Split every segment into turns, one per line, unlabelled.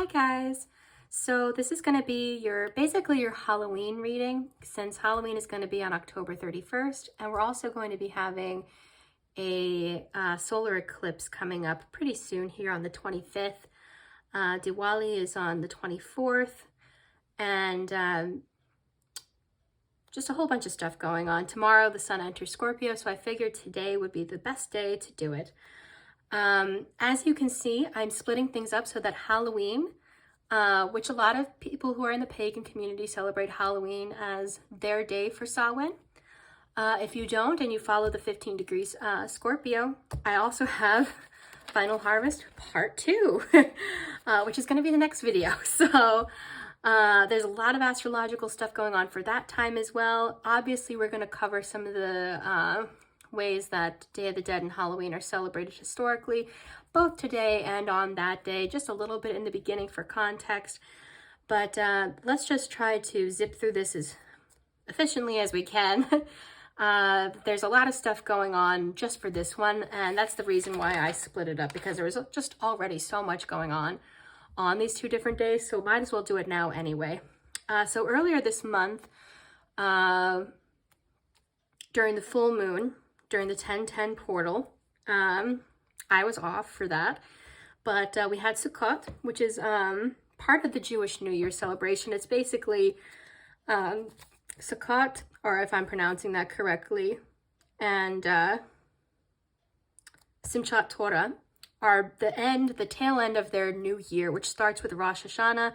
Hi guys! So this is going to be basically your Halloween reading, since Halloween is going to be on October 31st, and we're also going to be having a solar eclipse coming up pretty soon here on the 25th. Diwali is on the 24th, and just a whole bunch of stuff going on. Tomorrow the sun enters Scorpio, so I figured today would be the best day to do it. As you can see, I'm splitting things up so that Halloween, which a lot of people who are in the pagan community celebrate Halloween as their day for Samhain. If you don't and you follow the 15 degrees Scorpio, I also have Final Harvest Part 2, which is going to be the next video. So there's a lot of astrological stuff going on for that time as well. Obviously, we're going to cover some of the ways that Day of the Dead and Halloween are celebrated historically, both today and on that day, just a little bit in the beginning for context. But let's just try to zip through this as efficiently as we can. There's a lot of stuff going on just for this one, and that's the reason why I split it up, because there was just already so much going on these two different days, so might as well do it now anyway. So earlier this month, during the full moon, during the 10/10 portal, I was off for that, but we had Sukkot, which is part of the Jewish New Year celebration. It's basically Sukkot, or if I'm pronouncing that correctly, and Simchat Torah are the tail end of their new year, which starts with Rosh Hashanah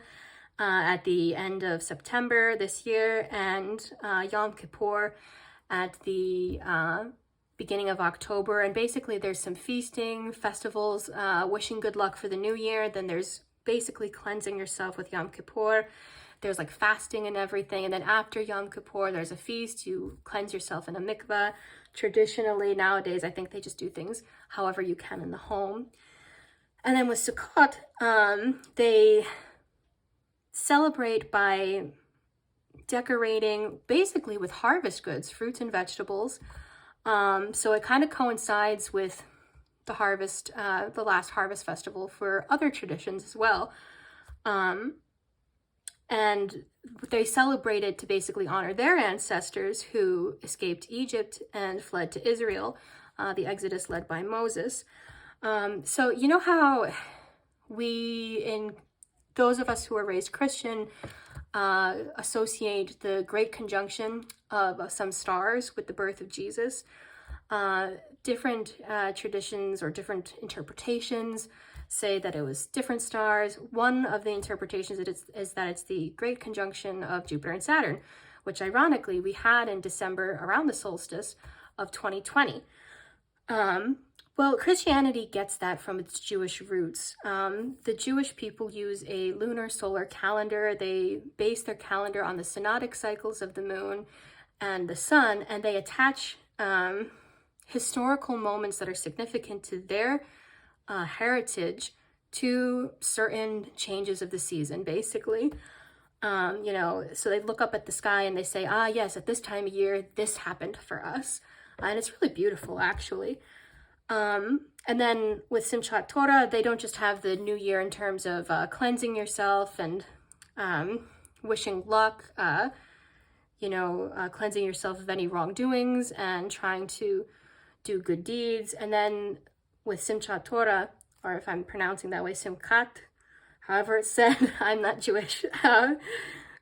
at the end of September this year, and Yom Kippur at the beginning of October. And basically there's some feasting, festivals, wishing good luck for the new year. Then there's basically cleansing yourself with Yom Kippur. There's like fasting and everything. And then after Yom Kippur, there's a feast. You cleanse yourself in a mikveh. Traditionally, nowadays, I think they just do things however you can in the home. And then with Sukkot, they celebrate by decorating basically with harvest goods, fruits and vegetables. So it kind of coincides with the harvest, the last harvest festival for other traditions as well. And they celebrated to basically honor their ancestors who escaped Egypt and fled to Israel, the Exodus led by Moses. So you know how those of us who are raised Christian, associate the great conjunction of some stars with the birth of Jesus. Different traditions or different interpretations say that it was different stars. One of the interpretations is that it's the great conjunction of Jupiter and Saturn, which ironically we had in December around the solstice of 2020. Well, Christianity gets that from its Jewish roots. The Jewish people use a lunar solar calendar. They base their calendar on the synodic cycles of the moon and the sun, and they attach historical moments that are significant to their heritage to certain changes of the season, basically. So they look up at the sky and they say, yes, at this time of year, this happened for us. And it's really beautiful, actually. And then with Simchat Torah, they don't just have the new year in terms of cleansing yourself and wishing luck, cleansing yourself of any wrongdoings and trying to do good deeds. And then with Simchat Torah, or if I'm pronouncing that way, Simchat, however it's said, I'm not Jewish,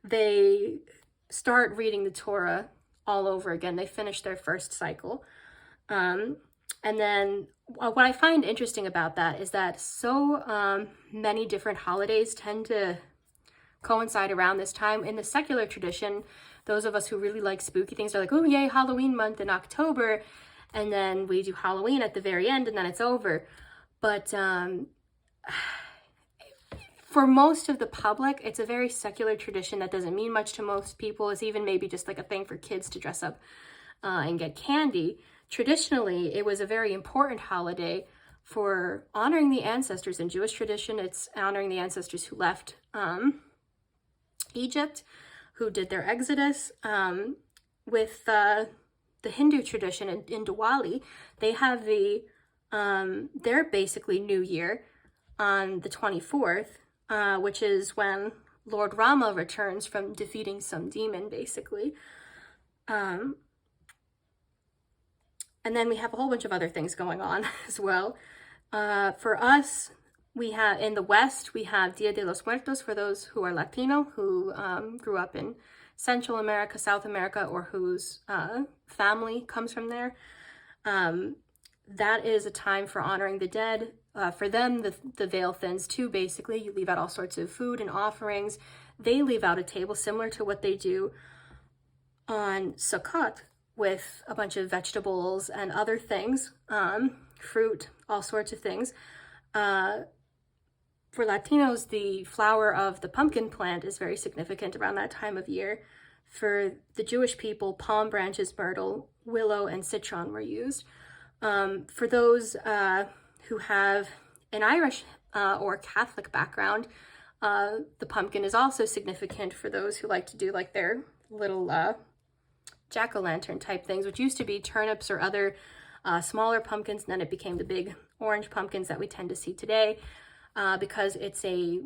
they start reading the Torah all over again. They finish their first cycle. And then what I find interesting about that is that so many different holidays tend to coincide around this time. In the secular tradition, those of us who really like spooky things are like, oh yay, Halloween month in October, and then we do Halloween at the very end and then it's over. But for most of the public, it's a very secular tradition that doesn't mean much to most people. It's even maybe just like a thing for kids to dress up and get candy. Traditionally, it was a very important holiday for honoring the ancestors. In Jewish tradition, it's honoring the ancestors who left Egypt, who did their exodus. With the Hindu tradition in Diwali, they have their basically New Year on the 24th which is when Lord Rama returns from defeating some demon, basically. And then we have a whole bunch of other things going on as well. For us, we have, in the West, we have Dia de los Muertos for those who are Latino, who grew up in Central America, South America, or whose family comes from there. That is a time for honoring the dead. For them, the veil thins too, basically. You leave out all sorts of food and offerings. They leave out a table similar to what they do on Sukkot, with a bunch of vegetables and other things, fruit, all sorts of things. For Latinos, the flower of the pumpkin plant is very significant around that time of year. For the Jewish people, palm branches, myrtle, willow, and citron were used. For those who have an Irish or Catholic background, the pumpkin is also significant for those who like to do like their little jack-o'-lantern type things, which used to be turnips or other smaller pumpkins, and then it became the big orange pumpkins that we tend to see today, because it's a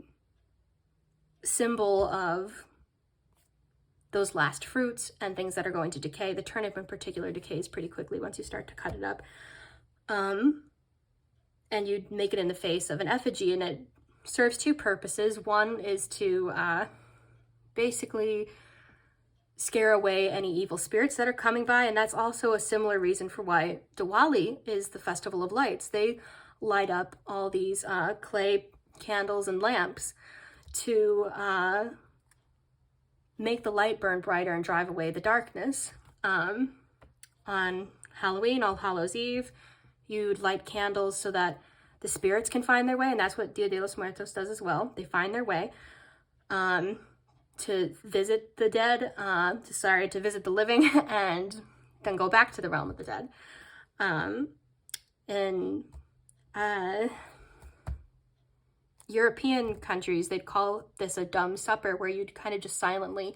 symbol of those last fruits and things that are going to decay. The turnip in particular decays pretty quickly once you start to cut it up. And you make it in the face of an effigy, and it serves two purposes. One is to basically scare away any evil spirits that are coming by, and that's also a similar reason for why Diwali is the festival of lights. They light up all these clay candles and lamps to make the light burn brighter and drive away the darkness. On Halloween, All Hallows Eve, you'd light candles so that the spirits can find their way, and that's what Dia de los Muertos does as well. They find their way to visit the dead, to visit the living, and then go back to the realm of the dead. In European countries, they'd call this a dumb supper, where you'd kind of just silently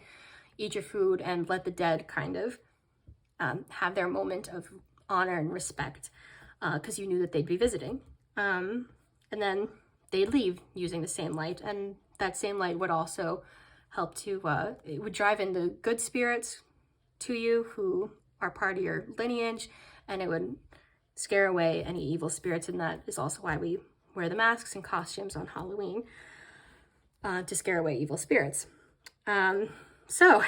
eat your food and let the dead kind of have their moment of honor and respect, because you knew that they'd be visiting. And then they'd leave using the same light, and that same light would also help to, it would drive in the good spirits to you who are part of your lineage, and it would scare away any evil spirits, and that is also why we wear the masks and costumes on Halloween, to scare away evil spirits. So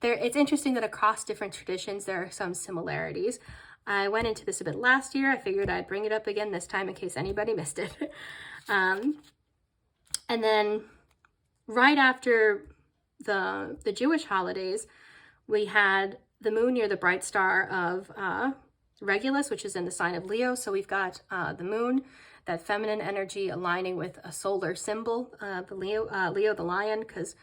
it's interesting that across different traditions there are some similarities. I went into this a bit last year. I figured I'd bring it up again this time in case anybody missed it. And then right after the Jewish holidays, we had the moon near the bright star of Regulus, which is in the sign of Leo. So we've got the moon, that feminine energy aligning with a solar symbol, the Leo the lion, because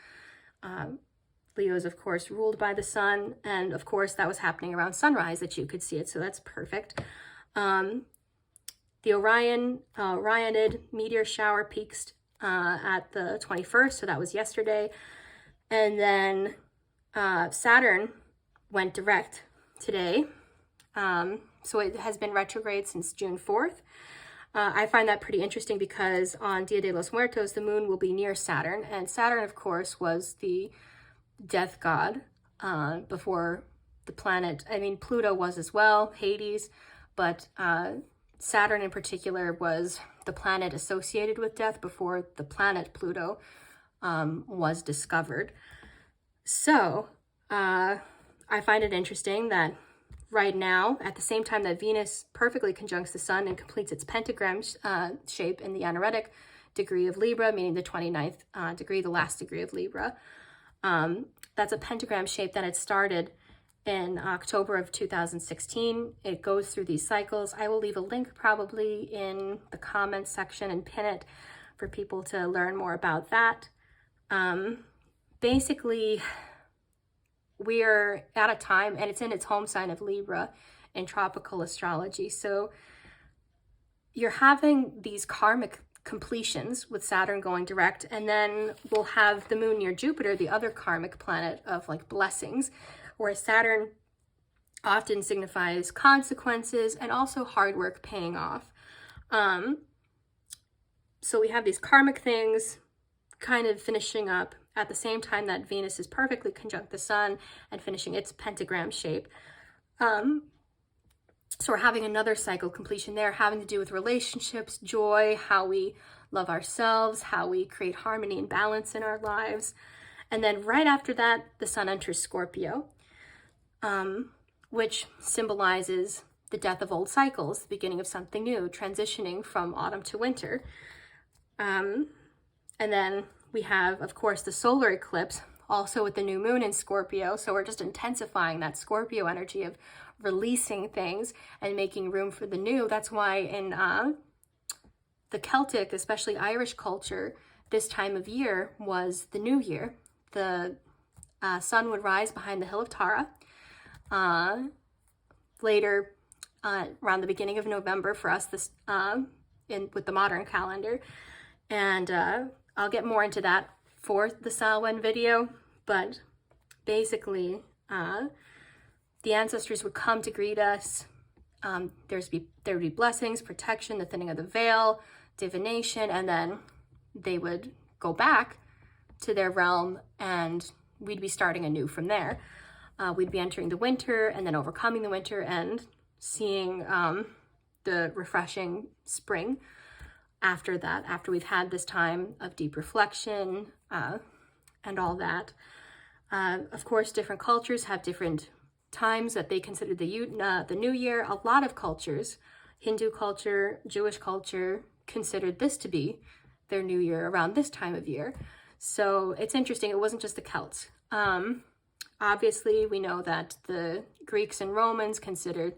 Leo is, of course, ruled by the sun, and of course that was happening around sunrise that you could see it, so that's perfect. The Orionid meteor shower peaks at the 21st, so that was yesterday, and then Saturn went direct today, so it has been retrograde since June 4th. I find that pretty interesting because on Dia de los Muertos, the moon will be near Saturn, and Saturn, of course, was the death god before the planet. I mean, Pluto was as well, Hades, but Saturn in particular was the planet associated with death before the planet Pluto was discovered. So I find it interesting that right now, at the same time that Venus perfectly conjuncts the sun and completes its pentagram shape in the anaretic degree of Libra, meaning the 29th degree, the last degree of Libra, that's a pentagram shape that had started in October of 2016. It goes through these cycles. I will leave a link probably in the comments section and pin it for people to learn more about that. Basically, we're at a time, and it's in its home sign of Libra in tropical astrology. So you're having these karmic completions with Saturn going direct, and then we'll have the moon near Jupiter, the other karmic planet of like blessings, where Saturn often signifies consequences and also hard work paying off. So we have these karmic things kind of finishing up at the same time that Venus is perfectly conjunct the sun and finishing its pentagram shape. So we're having another cycle completion there, having to do with relationships, joy, how we love ourselves, how we create harmony and balance in our lives. And then right after that, the sun enters Scorpio, which symbolizes the death of old cycles, the beginning of something new, transitioning from autumn to winter. And then we have, of course, the solar eclipse, also with the new moon in Scorpio. So we're just intensifying that Scorpio energy of releasing things and making room for the new. That's why in the Celtic, especially Irish culture, this time of year was the new year. The sun would rise behind the hill of Tara. Later, around the beginning of November for us, this with the modern calendar. And I'll get more into that for the Samhain video, but basically, the ancestors would come to greet us. There would be blessings, protection, the thinning of the veil, divination, and then they would go back to their realm and we'd be starting anew from there. We'd be entering the winter and then overcoming the winter and seeing the refreshing spring after that, after we've had this time of deep reflection and all that. Of course, different cultures have different times that they consider the new year. A lot of cultures, Hindu culture, Jewish culture, considered this to be their new year around this time of year. So it's interesting. It wasn't just the Celts. Obviously, we know that the Greeks and Romans considered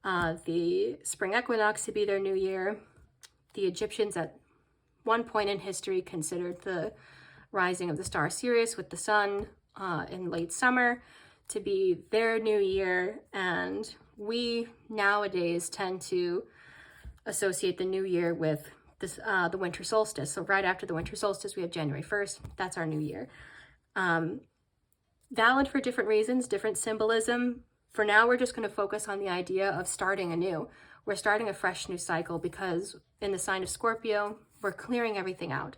the spring equinox to be their new year. The Egyptians at one point in history considered the rising of the star Sirius with the sun in late summer to be their new year. And we nowadays tend to associate the new year with this, the winter solstice. So right after the winter solstice, we have January 1st. That's our new year. Valid for different reasons, different symbolism. For now, we're just going to focus on the idea of starting anew. We're starting a fresh new cycle because in the sign of Scorpio, we're clearing everything out.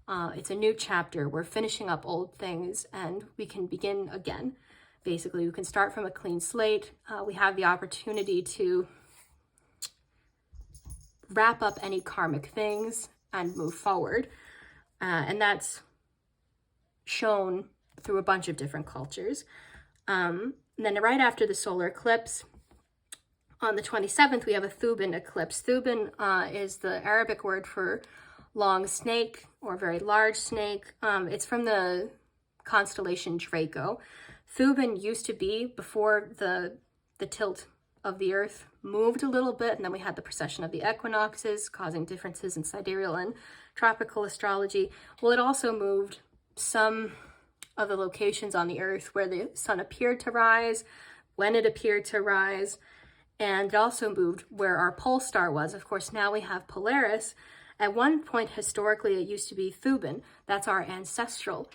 It's a new chapter. We're finishing up old things and we can begin again. Basically, we can start from a clean slate. We have the opportunity to wrap up any karmic things and move forward. And that's shown through a bunch of different cultures. And then right after the solar eclipse, on the 27th, we have a Thuban eclipse. Thuban is the Arabic word for long snake or very large snake. It's from the constellation Draco. Thuban used to be, before the tilt of the earth moved a little bit, and then we had the precession of the equinoxes causing differences in sidereal and tropical astrology. Well, it also moved some of the locations on the earth where the sun appeared to rise, when it appeared to rise, and it also moved where our pole star was. Of course, now we have Polaris. At one point, historically, it used to be Thuban. That's our ancestral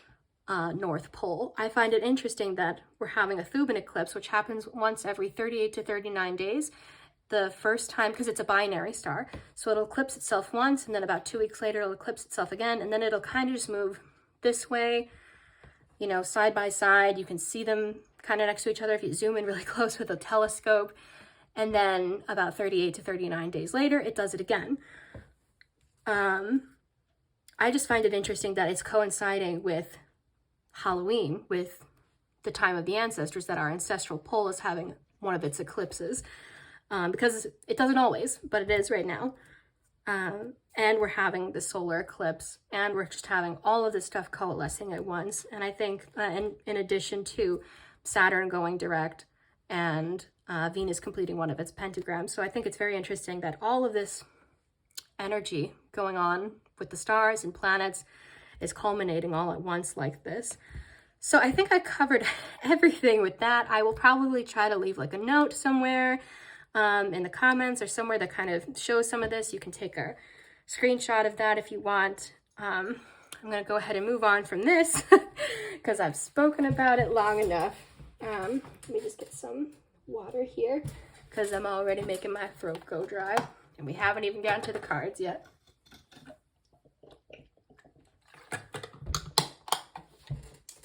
North Pole. I find it interesting that we're having a Thuban eclipse, which happens once every 38 to 39 days. The first time, because it's a binary star, so it'll eclipse itself once, and then about 2 weeks later, it'll eclipse itself again, and then it'll kind of just move this way, you know, side by side. You can see them kind of next to each other if you zoom in really close with a telescope. And then about 38 to 39 days later, it does it again. I just find it interesting that it's coinciding with Halloween, with the time of the ancestors, that our ancestral pole is having one of its eclipses. Because it doesn't always, but it is right now. And we're having the solar eclipse, and we're just having all of this stuff coalescing at once. And I think, in addition to Saturn going direct and Venus completing one of its pentagrams. So I think it's very interesting that all of this energy going on with the stars and planets is culminating all at once like this. So I think I covered everything with that. I will probably try to leave like a note somewhere in the comments or somewhere that kind of shows some of this. You can take a screenshot of that if you want. I'm going to go ahead and move on from this because I've spoken about it long enough. Let me just get some water here because I'm already making my throat go dry, and we haven't even gotten to the cards yet.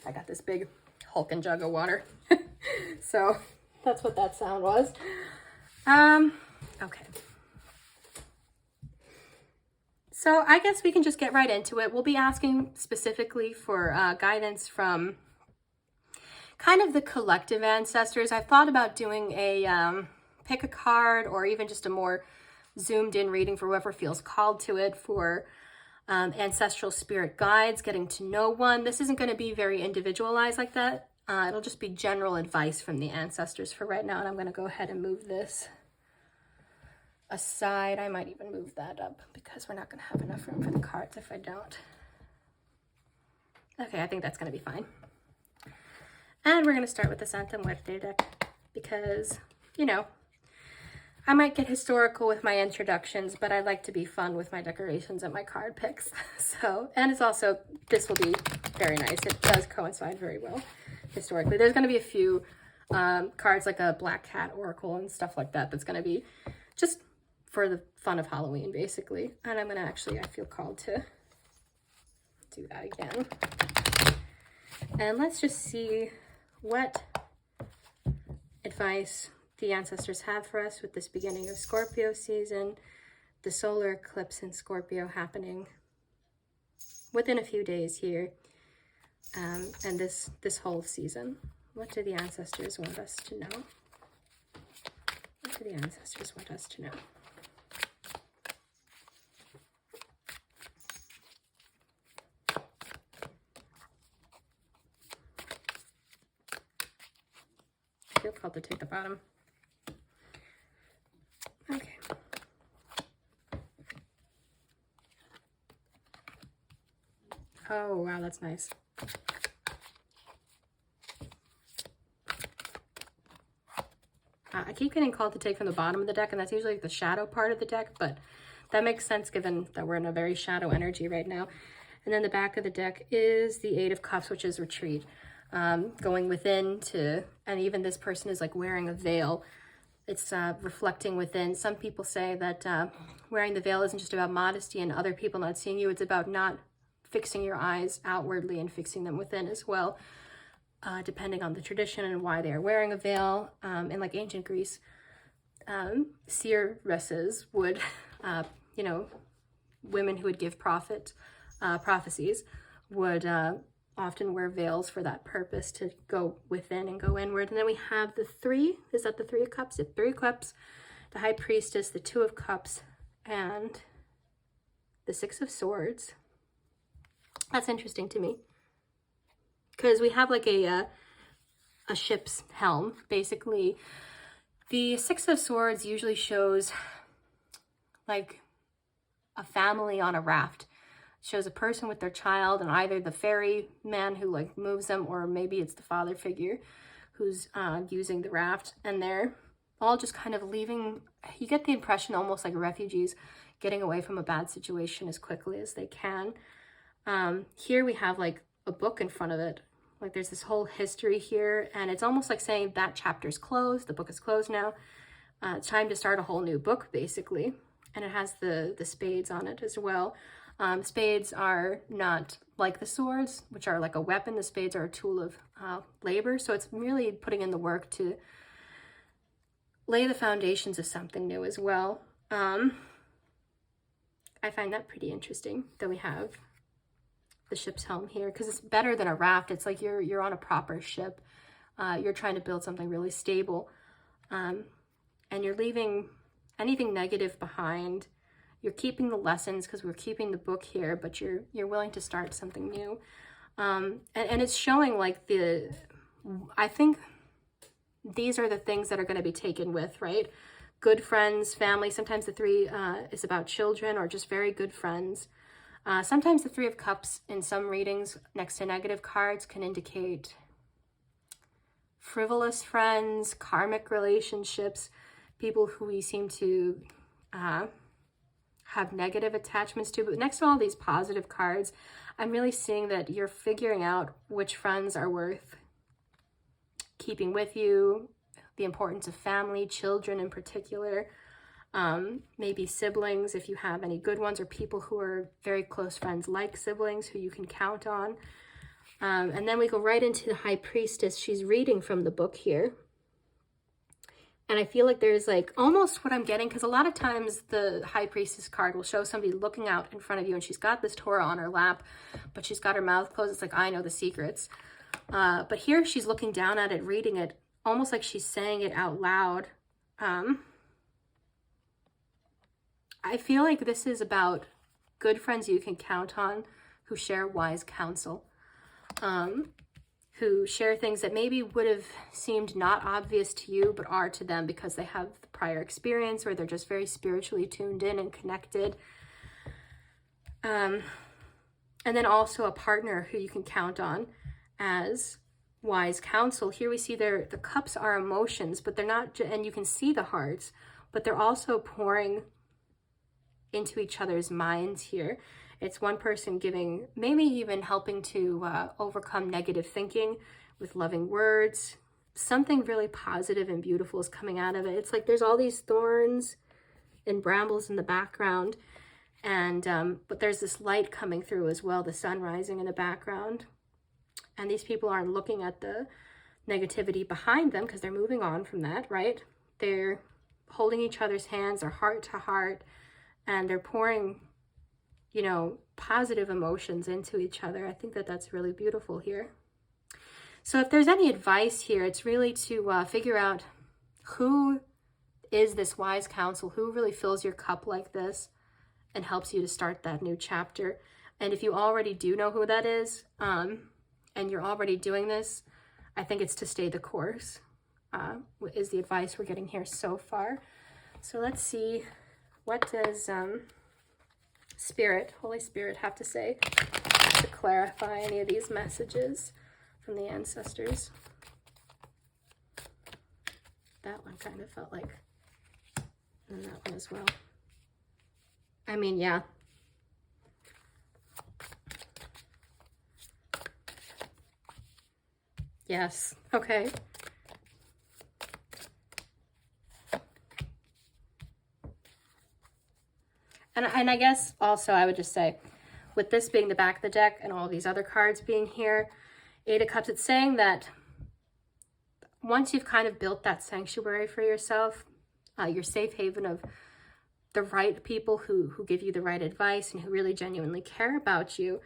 I got this big hulking jug of water. So that's what that sound was. Okay. So I guess we can just get right into it. We'll be asking specifically for guidance from kind of the collective ancestors. I've thought about doing a pick a card, or even just a more zoomed in reading for whoever feels called to it, for ancestral spirit guides, getting to know one. This isn't going to be very individualized like that. It'll just be general advice from the ancestors for right now. And I'm going to go ahead and move this aside. I might even move that up because we're not going to have enough room for the cards if I don't. Okay, I think that's going to be fine. And we're going to start with the Santa Muerte deck because, you know, I might get historical with my introductions, but I like to be fun with my decorations and my card picks. So, and it's also, this will be very nice. It does coincide very well historically. There's going to be a few cards like a Black Cat Oracle and stuff like that. That's going to be just for the fun of Halloween, basically. And I'm going to actually, I feel called to do that again. And let's just see what advice the ancestors have for us with this beginning of Scorpio season, the solar eclipse in Scorpio happening within a few days here, and this whole season. What do the ancestors want us to know? What do the ancestors want us to know? I feel called to take the bottom. Okay. Oh, wow, that's nice. I keep getting called to take from the bottom of the deck, and that's usually the shadow part of the deck, but that makes sense given that we're in a very shadow energy right now. And then the back of the deck is the Eight of Cups, which is retreat. Going within to, and even this person is like wearing a veil. It's reflecting within. Some people say that wearing the veil isn't just about modesty and other people not seeing you. It's about not fixing your eyes outwardly and fixing them within as well, depending on the tradition and why they are wearing a veil. In like ancient Greece, seeresses would, you know, women who would give prophecies would often wear veils for that purpose, to go within and go inward. And then we have the three, is that the Three of Cups? The Three of Cups, the High Priestess, the Two of Cups, and the Six of Swords. That's interesting to me because we have like a ship's helm. Basically, the Six of Swords usually shows like a family on a raft. Shows a person with their child, and either the ferry man who like moves them, or maybe it's the father figure who's using the raft, and they're all just kind of leaving. You get the impression almost like refugees getting away from a bad situation as quickly as they can. Here we have like a book in front of it. Like there's this whole history here, and it's almost like saying that chapter's closed, the book is closed now. It's time to start a whole new book, basically. And it has the spades on it as well. Spades are not like the swords, which are like a weapon. The spades are a tool of labor. So it's really putting in the work to lay the foundations of something new as well. I find that pretty interesting that we have the ship's helm here, because it's better than a raft. It's like you're on a proper ship. You're trying to build something really stable, and you're leaving anything negative behind. You're keeping the lessons because we're keeping the book here, but you're willing to start something new. And it's showing like I think these are the things that are going to be taken with, right? Good friends, family. Sometimes the three is about children or just very good friends. Sometimes the Three of Cups in some readings next to negative cards can indicate frivolous friends, karmic relationships, people who we seem to have negative attachments to. But next to all these positive cards, I'm really seeing that you're figuring out which friends are worth keeping with you, the importance of family, children in particular, maybe siblings if you have any good ones, or people who are very close friends like siblings who you can count on. And then we go right into the High Priestess. She's reading from the book here. And I feel like there's like almost what I'm getting, because a lot of times the High Priestess card will show somebody looking out in front of you and she's got this Torah on her lap, but she's got her mouth closed. It's like, I know the secrets. But here she's looking down at it, reading it, almost like she's saying it out loud. I feel like this is about good friends you can count on who share wise counsel. Who share things that maybe would have seemed not obvious to you, but are to them because they have the prior experience, or they're just very spiritually tuned in and connected. And then also a partner who you can count on as wise counsel. Here we see the cups are emotions, but they're not, and you can see the hearts, but they're also pouring into each other's minds here. It's one person giving, maybe even helping to overcome negative thinking with loving words. Something really positive and beautiful is coming out of it. It's like there's all these thorns and brambles in the background, and but there's this light coming through as well, the sun rising in the background. And these people aren't looking at the negativity behind them because they're moving on from that, right? They're holding each other's hands, they're heart to heart, and they're pouring, you know, positive emotions into each other. I think that that's really beautiful here. So if there's any advice here, it's really to figure out who is this wise counsel, who really fills your cup like this and helps you to start that new chapter. And if you already do know who that is, and you're already doing this, I think it's to stay the course, is the advice we're getting here so far. So let's see, what does Spirit, Holy Spirit, have to say to clarify any of these messages from the ancestors? That one kind of felt like, and that one as well. I mean, yeah. Yes, okay. And I guess also I would just say, with this being the back of the deck and all these other cards being here, Eight of Cups, it's saying that once you've kind of built that sanctuary for yourself, your safe haven of the right people who give you the right advice and who really genuinely care about you,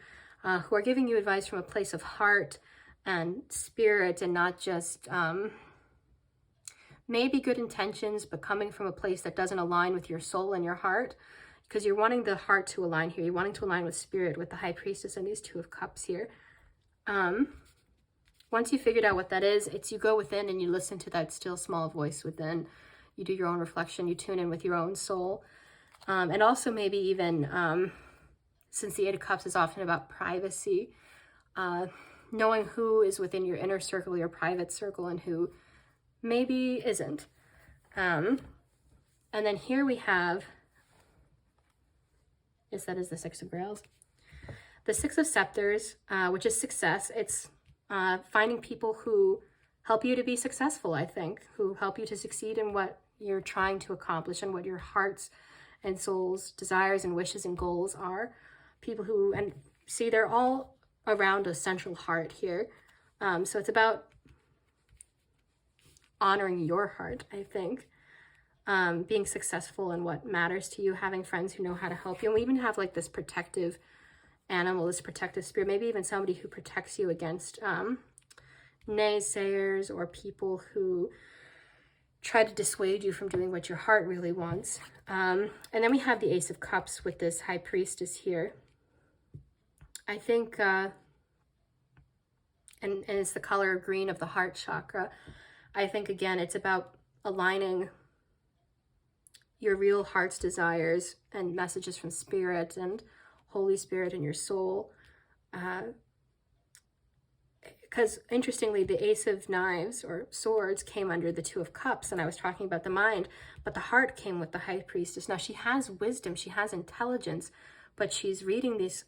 who are giving you advice from a place of heart and spirit, and not just maybe good intentions, but coming from a place that doesn't align with your soul and your heart, because you're wanting the heart to align here. You're wanting to align with spirit, with the High Priestess and these Two of Cups here. Once you figured out what that is, it's you go within and you listen to that still small voice within. You do your own reflection, you tune in with your own soul. And also maybe even, since the Eight of Cups is often about privacy, knowing who is within your inner circle, your private circle, and who maybe isn't. And then here we have, yes, that is the Six of Grails. The Six of Scepters, which is success. It's finding people who help you to be successful, I think, who help you to succeed in what you're trying to accomplish and what your heart's and soul's desires and wishes and goals are. People who, and see, they're all around a central heart here. So it's about honoring your heart, I think. Being successful in what matters to you, having friends who know how to help you. And we even have like this protective animal, this protective spirit, maybe even somebody who protects you against naysayers or people who try to dissuade you from doing what your heart really wants. And then we have the Ace of Cups with this High Priestess here. I think, and it's the color green of the heart chakra. I think, again, it's about aligning your real heart's desires and messages from Spirit and Holy Spirit and your soul. Because interestingly, the Ace of Knives or Swords came under the Two of Cups, and I was talking about the mind, but the heart came with the High Priestess. Now, she has wisdom, she has intelligence, but she's reading these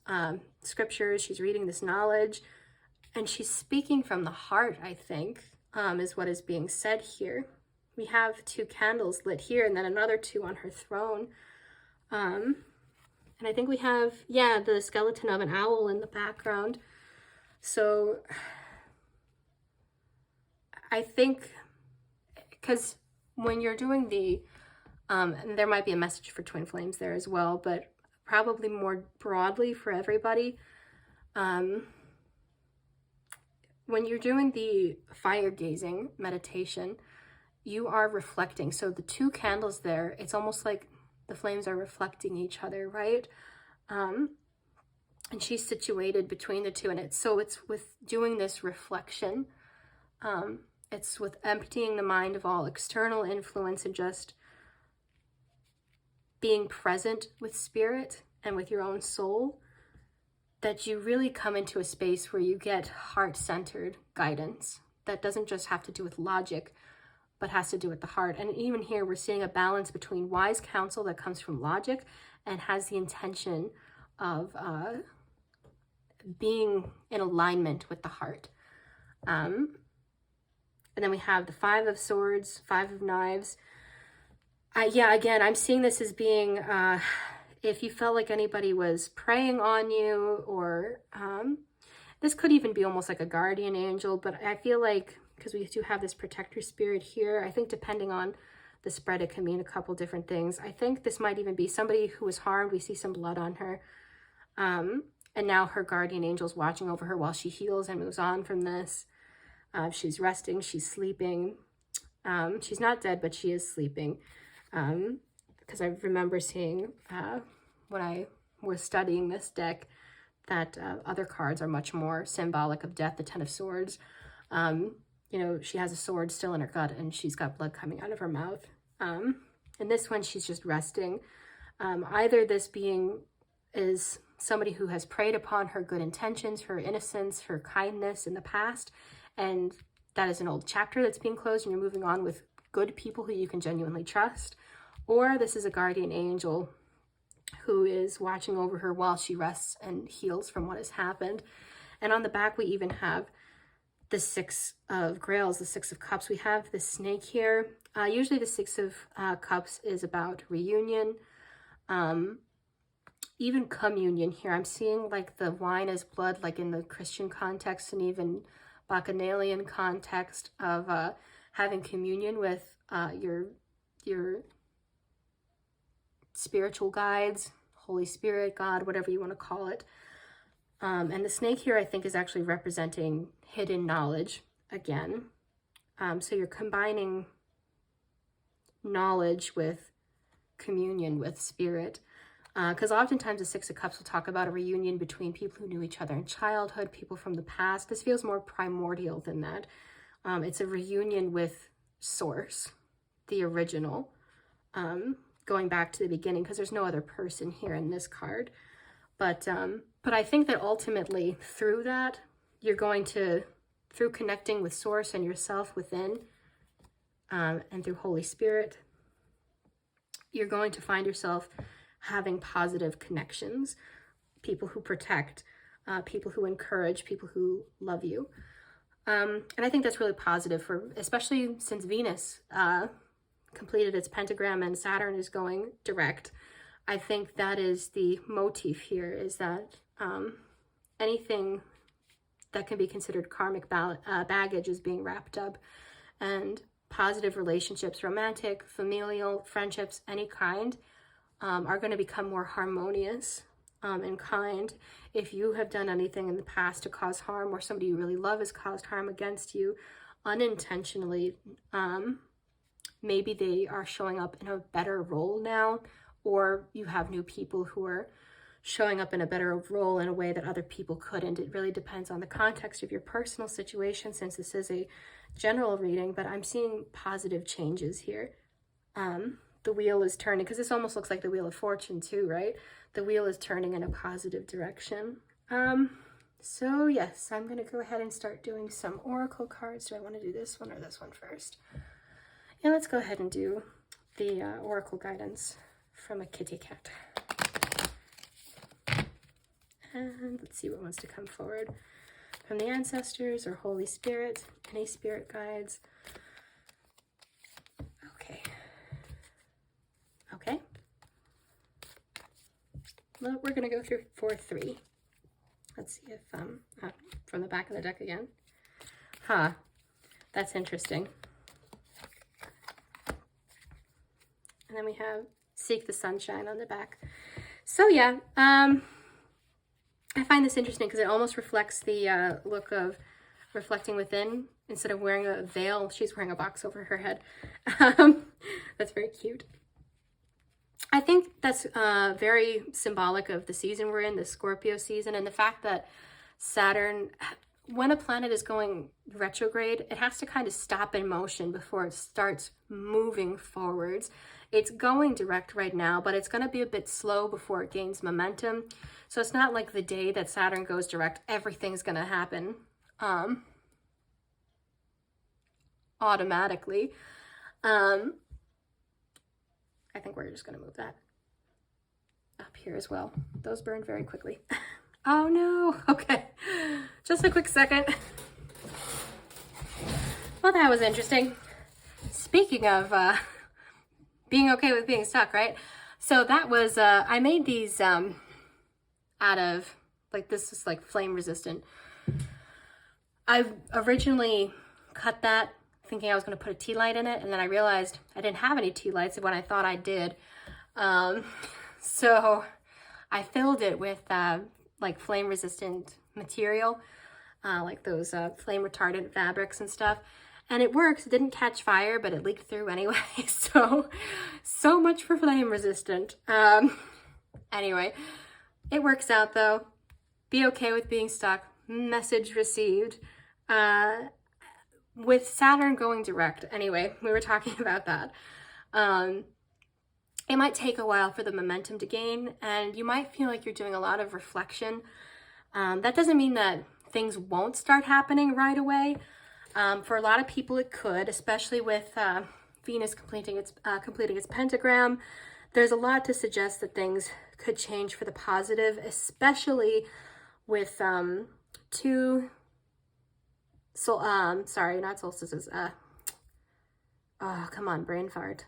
scriptures, she's reading this knowledge, and she's speaking from the heart, I think, is what is being said here. We have two candles lit here, and then another two on her throne. And I think we have, yeah, the skeleton of an owl in the background. So I think, because when you're doing the, and there might be a message for twin flames there as well, but probably more broadly for everybody, when you're doing the fire gazing meditation, you are reflecting. So the two candles there, it's almost like the flames are reflecting each other, right? And she's situated between the two, and it's with doing this reflection. It's with emptying the mind of all external influence and just being present with spirit and with your own soul, that you really come into a space where you get heart-centered guidance that doesn't just have to do with logic, but has to do with the heart. And even here, we're seeing a balance between wise counsel that comes from logic and has the intention of being in alignment with the heart. And then we have the Five of Swords, Five of Knives. Yeah, again, I'm seeing this as being, if you felt like anybody was preying on you, or this could even be almost like a guardian angel, but I feel like, because we do have this protector spirit here, I think depending on the spread, it can mean a couple different things. I think this might even be somebody who was harmed. We see some blood on her. And now her guardian angel's watching over her while she heals and moves on from this. She's resting, she's sleeping. She's not dead, but she is sleeping. Because I remember seeing, when I was studying this deck, that other cards are much more symbolic of death. The Ten of Swords. You know, she has a sword still in her gut and she's got blood coming out of her mouth. And this one, she's just resting. Either this being is somebody who has preyed upon her good intentions, her innocence, her kindness in the past, and that is an old chapter that's being closed and you're moving on with good people who you can genuinely trust. Or this is a guardian angel who is watching over her while she rests and heals from what has happened. And on the back, we even have the Six of Grails, the Six of Cups. We have the snake here. Usually the Six of Cups is about reunion, even communion here. I'm seeing like the wine as blood, like in the Christian context and even Bacchanalian context of having communion with your spiritual guides, Holy Spirit, God, whatever you want to call it. And the snake here, I think, is actually representing hidden knowledge again. So you're combining knowledge with communion with spirit. Because oftentimes the Six of Cups will talk about a reunion between people who knew each other in childhood, people from the past. This feels more primordial than that. It's a reunion with Source, the original, going back to the beginning, because there's no other person here in this card. But I think that ultimately through that, you're going to, through connecting with Source and yourself within, and through Holy Spirit, you're going to find yourself having positive connections, people who protect, people who encourage, people who love you. And I think that's really positive for, especially since Venus completed its pentagram and Saturn is going direct. I think that is the motif here, is that anything that can be considered karmic baggage is being wrapped up, and positive relationships, romantic, familial, friendships, any kind, are going to become more harmonious and kind. If you have done anything in the past to cause harm, or somebody you really love has caused harm against you unintentionally, maybe they are showing up in a better role now, or you have new people who are showing up in a better role in a way that other people couldn't. It really depends on the context of your personal situation, since this is a general reading, but I'm seeing positive changes here. The wheel is turning, because this almost looks like the Wheel of Fortune too, right? The wheel is turning in a positive direction. So yes, I'm going to go ahead and start doing some oracle cards. Do I want to do this one or this one first? Yeah, let's go ahead and do the oracle guidance from a kitty cat. And let's see what wants to come forward from the ancestors or Holy Spirit, any spirit guides. Okay. Well, we're going to go through for 3. Let's see if, from the back of the deck again. Huh, that's interesting. And then we have Seek the Sunshine on the back. So yeah, I find this interesting because it almost reflects the look of reflecting within. Instead of wearing a veil, she's wearing a box over her head. That's very cute. I think that's very symbolic of the season we're in, the Scorpio season, and the fact that Saturn, when a planet is going retrograde, it has to kind of stop in motion before it starts moving forwards. It's going direct right now, but it's going to be a bit slow before it gains momentum. So it's not like the day that Saturn goes direct, everything's going to happen automatically. I think we're just going to move that up here as well. Those burn very quickly. Oh no. Okay. Just a quick second. Well, that was interesting. Speaking of being okay with being stuck, right? So that was, I made these out of, like, this is like flame resistant. I originally cut that thinking I was going to put a tea light in it, and then I realized I didn't have any tea lights when I thought I did. So I filled it with like flame resistant material, like those flame retardant fabrics and stuff, and it works. It didn't catch fire, but it leaked through anyway. So much for flame resistant. Anyway, it works out though. Be okay with being stuck. Message received. With Saturn going direct, anyway, we were talking about that. It might take a while for the momentum to gain, and you might feel like you're doing a lot of reflection. That doesn't mean that things won't start happening right away. For a lot of people, it could, especially with Venus completing its pentagram. There's a lot to suggest that things could change for the positive, especially with two. So, sorry, not solstices. Oh, come on, brain fart.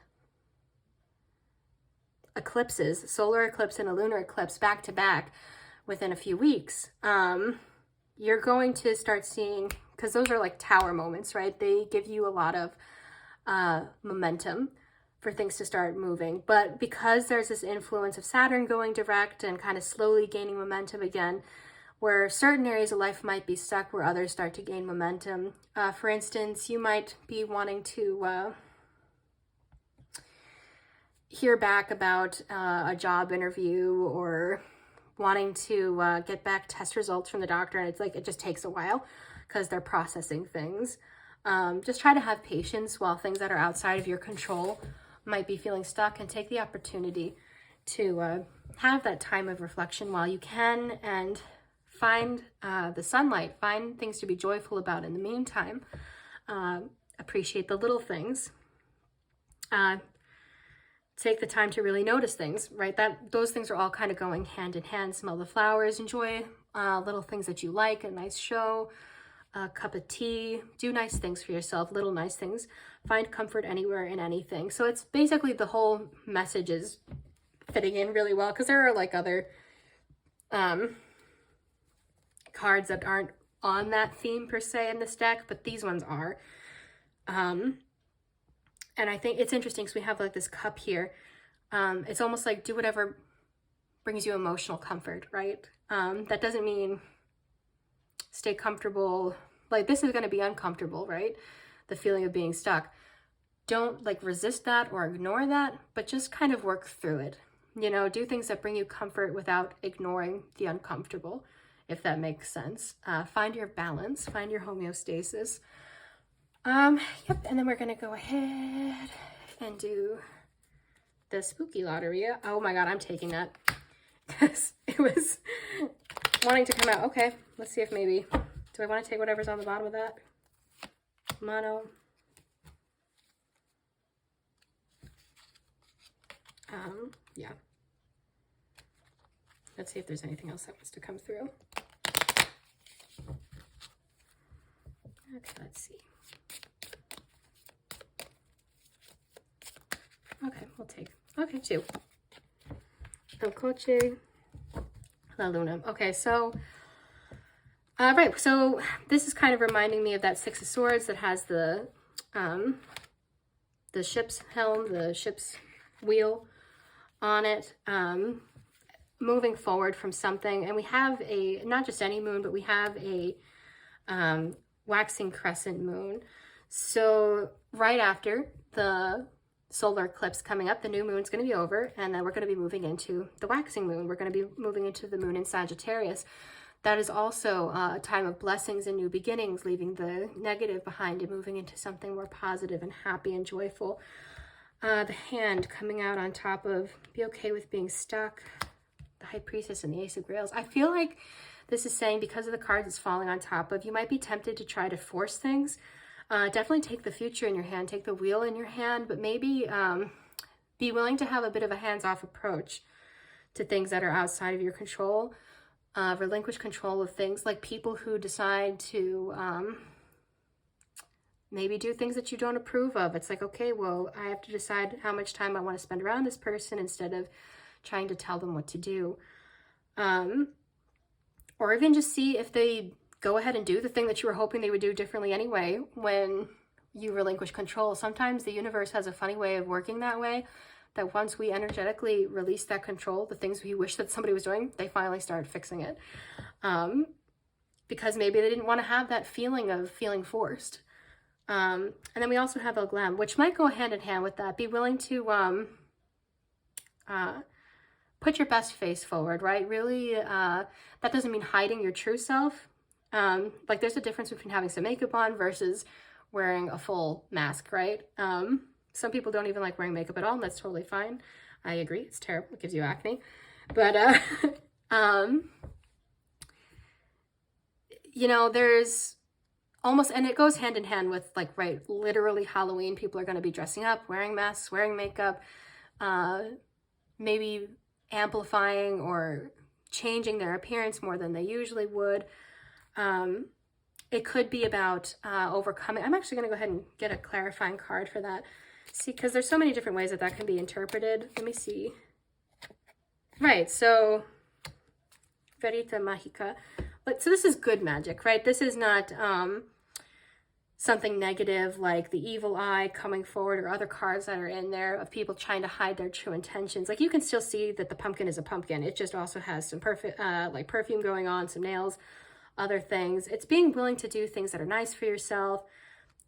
Eclipses, solar eclipse and a lunar eclipse back to back within a few weeks. You're going to start seeing, because those are like tower moments, right? They give you a lot of momentum for things to start moving. But because there's this influence of Saturn going direct and kind of slowly gaining momentum again, where certain areas of life might be stuck where others start to gain momentum. For instance, you might be wanting to hear back about a job interview, or wanting to get back test results from the doctor, and it's like it just takes a while because they're processing things. Just try to have patience while things that are outside of your control might be feeling stuck, and take the opportunity to have that time of reflection while you can, and find the sunlight, find things to be joyful about in the meantime. Appreciate the little things. Take the time to really notice things, right? Those things are all kind of going hand in hand. Smell the flowers, enjoy little things that you like, a nice show, a cup of tea, do nice things for yourself, little nice things. Find comfort anywhere in anything. So it's basically the whole message is fitting in really well, because there are like other cards that aren't on that theme per se in this deck, but these ones are. And I think it's interesting because we have like this cup here. It's almost like do whatever brings you emotional comfort, right? That doesn't mean stay comfortable. Like this is going to be uncomfortable, right? The feeling of being stuck. Don't like resist that or ignore that, but just kind of work through it. You know, do things that bring you comfort without ignoring the uncomfortable, if that makes sense. Find your balance, find your homeostasis. Yep, and then we're gonna go ahead and do the spooky lottery. Oh my god, I'm taking that because it was wanting to come out. Okay, let's see if maybe, do I want to take whatever's on the bottom of that? Mono. Yeah. Let's see if there's anything else that wants to come through. Okay, let's see. Okay, we'll take, okay, 2. El Coche, La Luna. Okay, so Right, so this is kind of reminding me of that Six of Swords that has the ship's helm, the ship's wheel on it, moving forward from something. And we have a, not just any moon, but we have a waxing crescent moon. So right after the solar eclipse coming up, the new moon's going to be over, and then we're going to be moving into the waxing moon. We're going to be moving into the moon in Sagittarius. That is also a time of blessings and new beginnings, leaving the negative behind and moving into something more positive and happy and joyful. The hand coming out on top of be okay with being stuck. The High Priestess and the Ace of Grails. I feel like this is saying, because of the cards it's falling on top of, you might be tempted to try to force things. Definitely take the future in your hand, take the wheel in your hand, but maybe be willing to have a bit of a hands-off approach to things that are outside of your control. Relinquish control of things, like people who decide to maybe do things that you don't approve of. It's like, okay, well, I have to decide how much time I want to spend around this person instead of trying to tell them what to do. Or even just see if they go ahead and do the thing that you were hoping they would do differently anyway when you relinquish control. Sometimes the universe has a funny way of working that way, that once we energetically release that control, the things we wish that somebody was doing, they finally start fixing it. Because maybe they didn't want to have that feeling of feeling forced. And then we also have El Glam, which might go hand in hand with that. Be willing to put your best face forward, right? Really, that doesn't mean hiding your true self. Like there's a difference between having some makeup on versus wearing a full mask, right? Some people don't even like wearing makeup at all, and that's totally fine. I agree, it's terrible, it gives you acne. But, you know, there's almost, and it goes hand in hand with, like, right, literally Halloween. People are going to be dressing up, wearing masks, wearing makeup, maybe amplifying or changing their appearance more than they usually would. It could be about overcoming. I'm actually going to go ahead and get a clarifying card for that. See, because there's so many different ways that that can be interpreted. Let me see. Right, so Verita Magica. But so this is good magic, right? This is not something negative like the evil eye coming forward or other cards that are in there of people trying to hide their true intentions. Like you can still see that the pumpkin is a pumpkin. It just also has some like perfume going on, some nails, other things. It's being willing to do things that are nice for yourself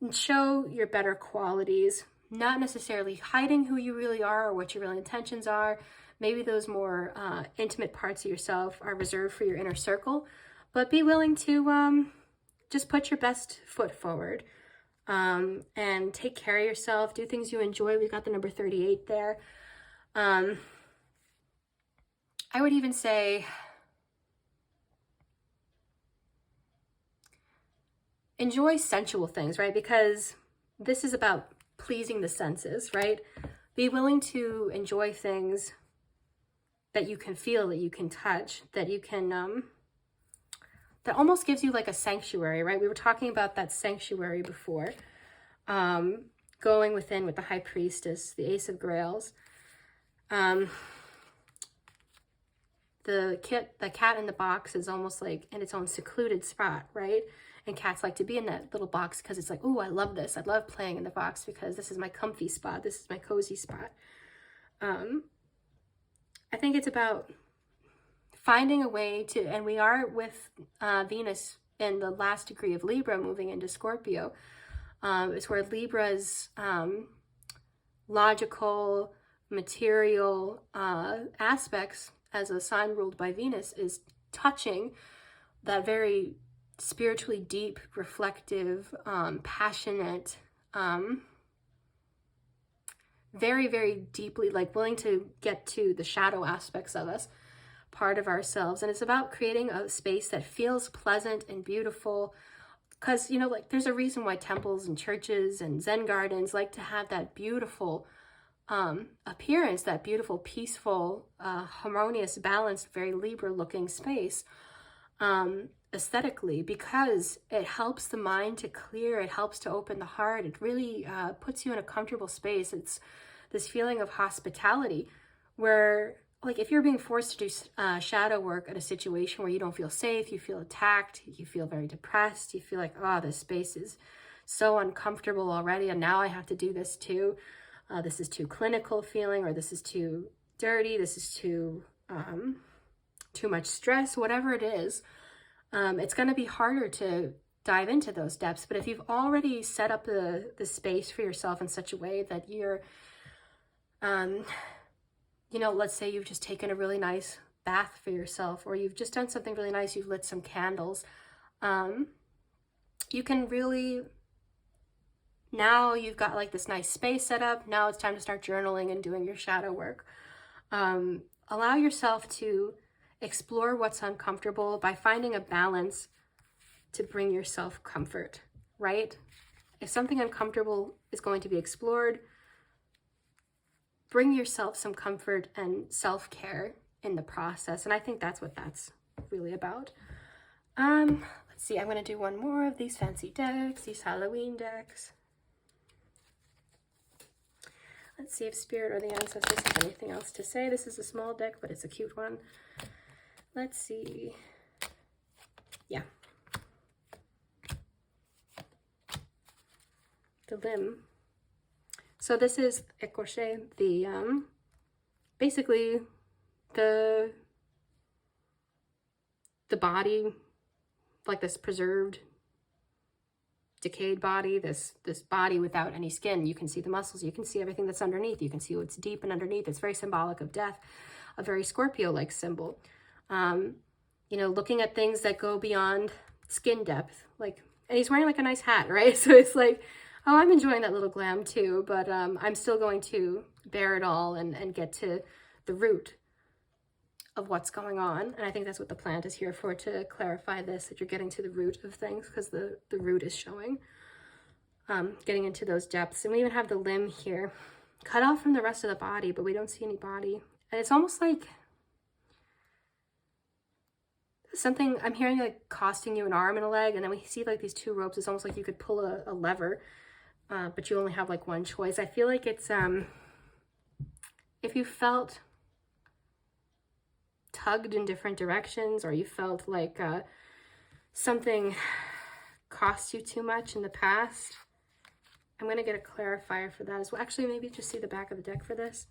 and show your better qualities. Not necessarily hiding who you really are or what your real intentions are. Maybe those more intimate parts of yourself are reserved for your inner circle, but be willing to just put your best foot forward and take care of yourself, do things you enjoy. We've got the number 38 there. I would even say enjoy sensual things, right? Because this is about pleasing the senses, right? Be willing to enjoy things that you can feel, that you can touch, that you can, that almost gives you like a sanctuary, right? We were talking about that sanctuary before, going within with the High Priestess, the Ace of Grails. The cat in the box is almost like in its own secluded spot, right? And cats like to be in that little box because it's like, oh, I love this. I love playing in the box because this is my comfy spot. This is my cozy spot. I think it's about finding a way to, and we are with Venus in the last degree of Libra moving into Scorpio. It's where Libra's logical, material aspects as a sign ruled by Venus is touching that very spiritually deep, reflective, passionate, very, very deeply, like willing to get to the shadow aspects of us, part of ourselves. And it's about creating a space that feels pleasant and beautiful. Because, you know, like there's a reason why temples and churches and Zen gardens like to have that beautiful appearance, that beautiful, peaceful, harmonious, balanced, very Libra looking space. Aesthetically, because it helps the mind to clear, it helps to open the heart, it really puts you in a comfortable space. It's this feeling of hospitality where like if you're being forced to do shadow work at a situation where you don't feel safe, you feel attacked, you feel very depressed, you feel like, oh, this space is so uncomfortable already, and now I have to do this too. This is too clinical feeling, or this is too dirty, this is too much stress, whatever it is. It's going to be harder to dive into those depths. But if you've already set up the space for yourself in such a way that you're, you know, let's say you've just taken a really nice bath for yourself, or you've just done something really nice, you've lit some candles, you can really, now you've got like this nice space set up, now it's time to start journaling and doing your shadow work. Allow yourself to explore what's uncomfortable by finding a balance to bring yourself comfort, right? If something uncomfortable is going to be explored, bring yourself some comfort and self-care in the process. And I think that's what that's really about. Let's see, I'm going to do one more of these fancy decks, these Halloween decks. Let's see if Spirit or the Ancestors have anything else to say. This is a small deck, but it's a cute one. Let's see. Yeah. The limb. So this is Ecorche, the, basically the body, like this preserved, decayed body, this body without any skin. You can see the muscles, you can see everything that's underneath, you can see what's deep and underneath. It's very symbolic of death, a very Scorpio-like symbol. You know, looking at things that go beyond skin depth, like, and he's wearing like a nice hat, right? So it's like, oh, I'm enjoying that little glam too, but I'm still going to bear it all and get to the root of what's going on. And I think that's what the plant is here for, to clarify this, that you're getting to the root of things, because the root is showing, getting into those depths. And we even have the limb here cut off from the rest of the body, but we don't see any body. And it's almost like something, I'm hearing like costing you an arm and a leg, and then we see like these two ropes. It's almost like you could pull a lever, but you only have like one choice. I feel like it's, if you felt tugged in different directions, or you felt like something cost you too much in the past, I'm going to get a clarifier for that as well. Actually, maybe just see the back of the deck for this.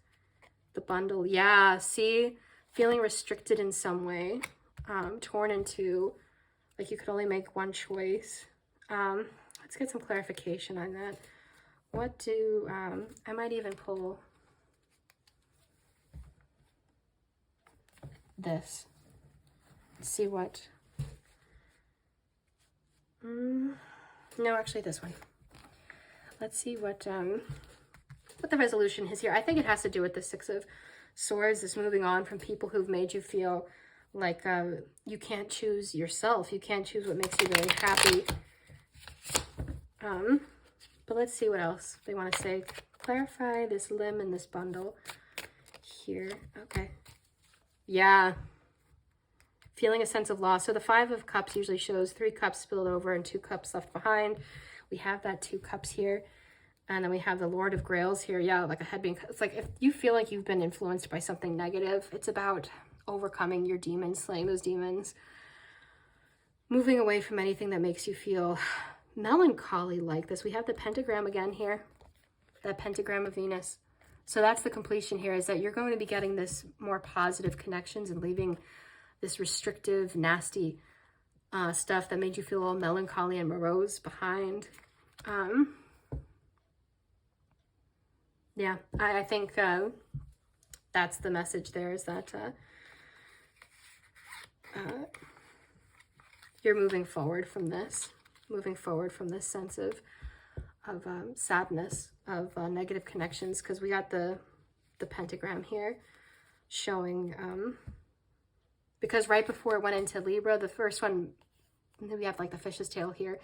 The bundle. Yeah, see? Feeling restricted in some way. Torn into, like you could only make one choice. Let's get some clarification on that. What do, I might even pull this. Let's see what, no, actually this one. Let's see what the resolution is here. I think it has to do with the Six of Swords, this moving on from people who've made you feel like you can't choose yourself. You can't choose what makes you really happy. But let's see what else they want to say. Clarify this limb and this bundle here. Okay. Yeah. Feeling a sense of loss. So the Five of Cups usually shows 3 cups spilled over and 2 cups left behind. We have that 2 cups here. And then we have the Lord of Grails here. Yeah, like a head being, it's like if you feel like you've been influenced by something negative, it's about overcoming your demons, slaying those demons, moving away from anything that makes you feel melancholy like this. We have the pentagram again here, that pentagram of Venus. So that's the completion here, is that you're going to be getting this more positive connections and leaving this restrictive, nasty stuff that made you feel all melancholy and morose behind. Yeah, I think that's the message there, is that you're moving forward from this sense of sadness, of negative connections, because we got the pentagram here showing, because right before it went into Libra, the first one, we have like the fish's tail here,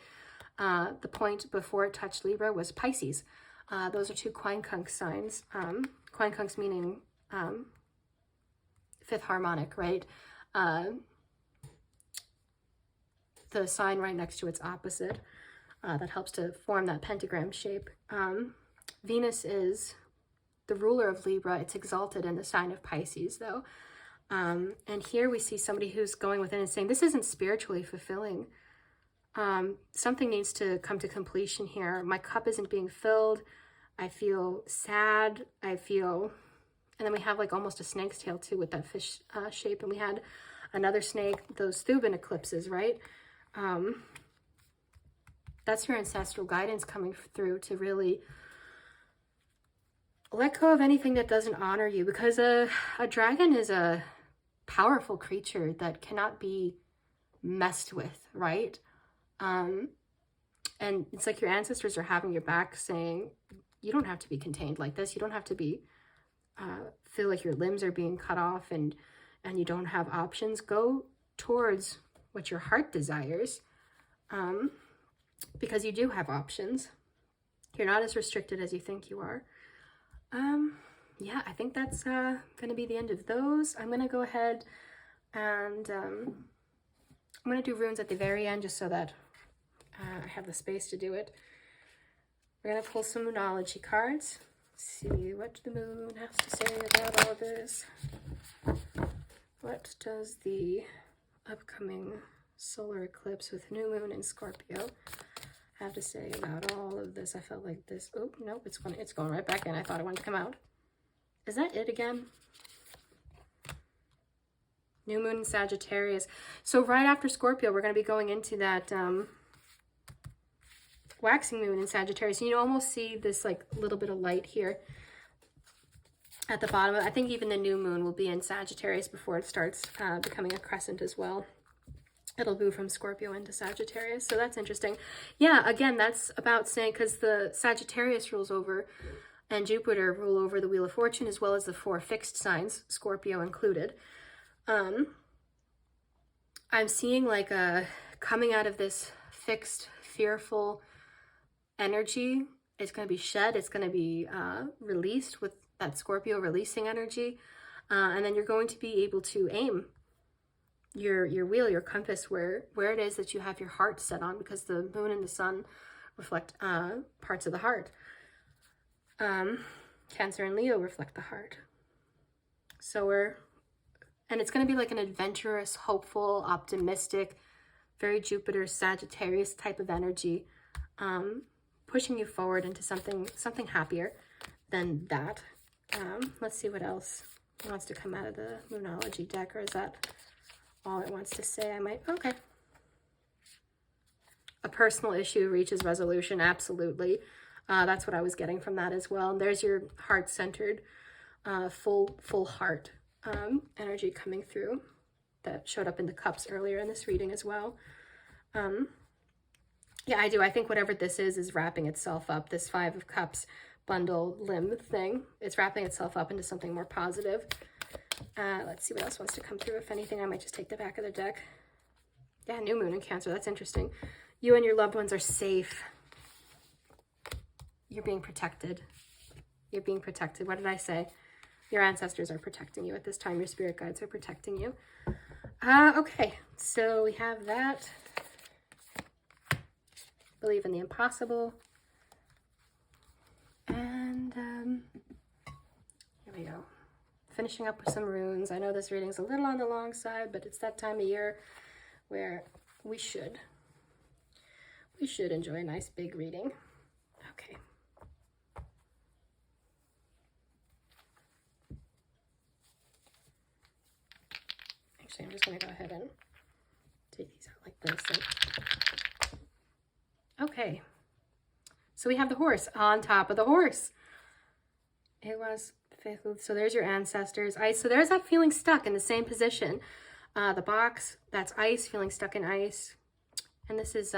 the point before it touched Libra was Pisces. Those are 2 quincunx signs. Quincunx meaning 5th harmonic, right? The sign right next to its opposite that helps to form that pentagram shape. Venus is the ruler of Libra. It's exalted in the sign of Pisces, though. And here we see somebody who's going within and saying, this isn't spiritually fulfilling. Something needs to come to completion here. My cup isn't being filled. I feel sad. I feel... And then we have like almost a snake's tail too with that fish shape. And we had another snake, those Thuban eclipses, right? That's your ancestral guidance coming through to really let go of anything that doesn't honor you, because a dragon is a powerful creature that cannot be messed with, right? And it's like your ancestors are having your back, saying, you don't have to be contained like this. You don't have to be feel like your limbs are being cut off and you don't have options. Go towards what your heart desires, because you do have options. You're not as restricted as you think you are. Yeah, I think that's going to be the end of those. I'm going to go ahead and I'm going to do runes at the very end just so that I have the space to do it. We're going to pull some Moonology cards. See what the moon has to say about all this. What does the upcoming solar eclipse with new moon in Scorpio have to say about all of this? I felt like this. Oh, nope, it's going right back in. I thought it wanted to come out. Is that it again? New moon in Sagittarius. So right after Scorpio, we're going to be going into that waxing moon in Sagittarius. You almost see this like little bit of light here at the bottom. I think even the new moon will be in Sagittarius before it starts becoming a crescent as well. It'll move from Scorpio into Sagittarius. So that's interesting. Yeah, again, that's about saying, because the Sagittarius rules over and Jupiter rule over the Wheel of Fortune, as well as the 4 fixed signs, Scorpio included. I'm seeing like a coming out of this fixed, fearful energy. It's going to be shed. It's going to be released with that Scorpio releasing energy. And then you're going to be able to aim your wheel, your compass, where it is that you have your heart set on, because the moon and the sun reflect parts of the heart. Cancer and Leo reflect the heart. So and it's going to be like an adventurous, hopeful, optimistic, very Jupiter, Sagittarius type of energy, pushing you forward into something happier than that. Let's see what else wants to come out of the Moonology deck, or is that all it wants to say? Okay. A personal issue reaches resolution, absolutely. That's what I was getting from that as well. And there's your heart-centered, full heart energy coming through that showed up in the cups earlier in this reading as well. Yeah, I do. I think whatever this is wrapping itself up. This 5 of Cups bundle limb thing, it's wrapping itself up into something more positive. Let's see what else wants to come through. If anything, I might just take the back of the deck. Yeah, new moon in Cancer. That's interesting. You and your loved ones are safe. You're being protected. You're being protected. What did I say? Your ancestors are protecting you at this time. Your spirit guides are protecting you. Okay, so we have that. Believe in the impossible. And here we go. Finishing up with some runes. I know this reading's a little on the long side, but it's that time of year where we should enjoy a nice big reading. Okay. Actually, I'm just going to go ahead and take these out like this. Okay. So we have the horse on top of the horse. It was, so there's your ancestors. Ice. So there's that feeling stuck in the same position. The box, that's ice, feeling stuck in ice. And this is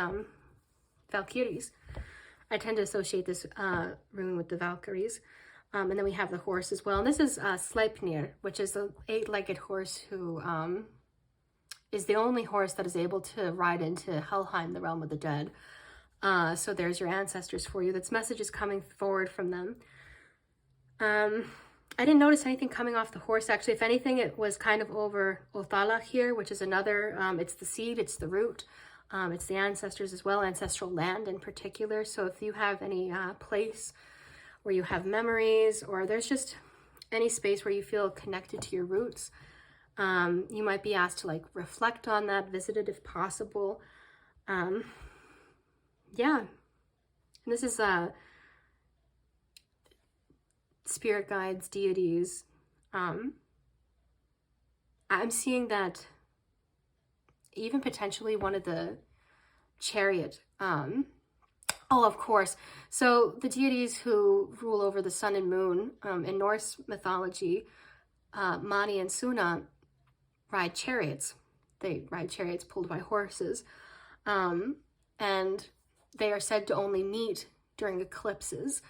Valkyries. I tend to associate this rune with the Valkyries. And then we have the horse as well. And this is Sleipnir, which is the 8-legged horse who is the only horse that is able to ride into Helheim, the realm of the dead. So there's your ancestors for you. That's messages coming forward from them. I didn't notice anything coming off the horse. Actually, if anything, it was kind of over Othala here, which is another, it's the seed, it's the root. It's the ancestors as well, ancestral land in particular. So if you have any place where you have memories, or there's just any space where you feel connected to your roots. You might be asked to like reflect on that, visit it if possible. Yeah. And this is spirit guides, deities. I'm seeing that even potentially one of the chariot. Oh, of course. So the deities who rule over the sun and moon in Norse mythology, Mani and Suna ride chariots. They ride chariots pulled by horses. And they are said to only meet during eclipses.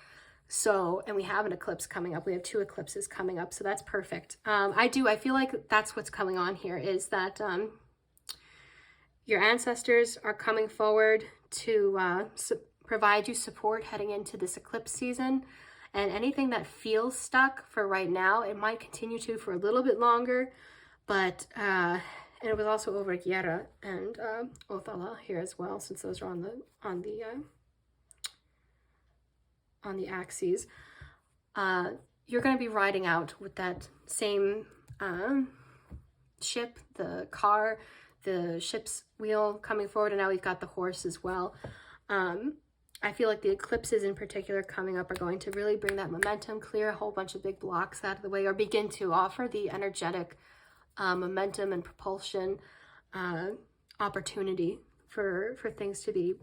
So, and we have an eclipse coming up. We have 2 eclipses coming up. So that's perfect. I feel like that's what's coming on here, is that your ancestors are coming forward to provide you support heading into this eclipse season. And anything that feels stuck for right now, it might continue to for a little bit longer. But, and it was also over Gyera and Othala here as well, since those are on the axes. You're going to be riding out with that same ship, the car, the ship's wheel coming forward, and now we've got the horse as well. I feel like the eclipses in particular coming up are going to really bring that momentum, clear a whole bunch of big blocks out of the way, or begin to offer the energetic momentum and propulsion opportunity for things to be,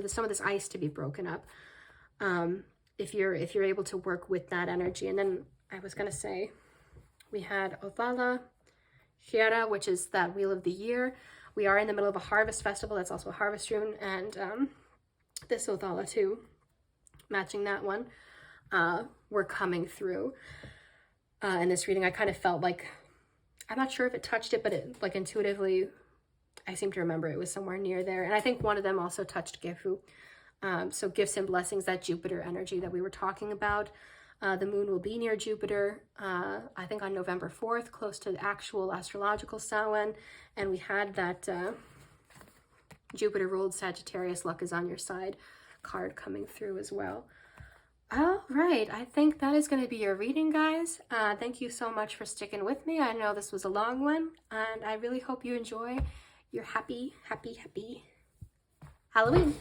some of this ice to be broken up. If you're able to work with that energy. And then I was going to say, we had Othala, Gyera, which is that wheel of the year. We are in the middle of a harvest festival. That's also a harvest rune. And this Othala too, matching that one, we're coming through. In this reading, I kind of felt like, I'm not sure if it touched it, but it, like, intuitively, I seem to remember it was somewhere near there. And I think one of them also touched Gifu. So gifts and blessings, that Jupiter energy that we were talking about. The moon will be near Jupiter, I think on November 4th, close to the actual astrological Samhain. And we had that Jupiter ruled Sagittarius, luck is on your side card coming through as well. All right, I think that is going to be your reading, guys. Thank you so much for sticking with me. I know this was a long one, and I really hope you enjoy your happy, happy, happy Halloween.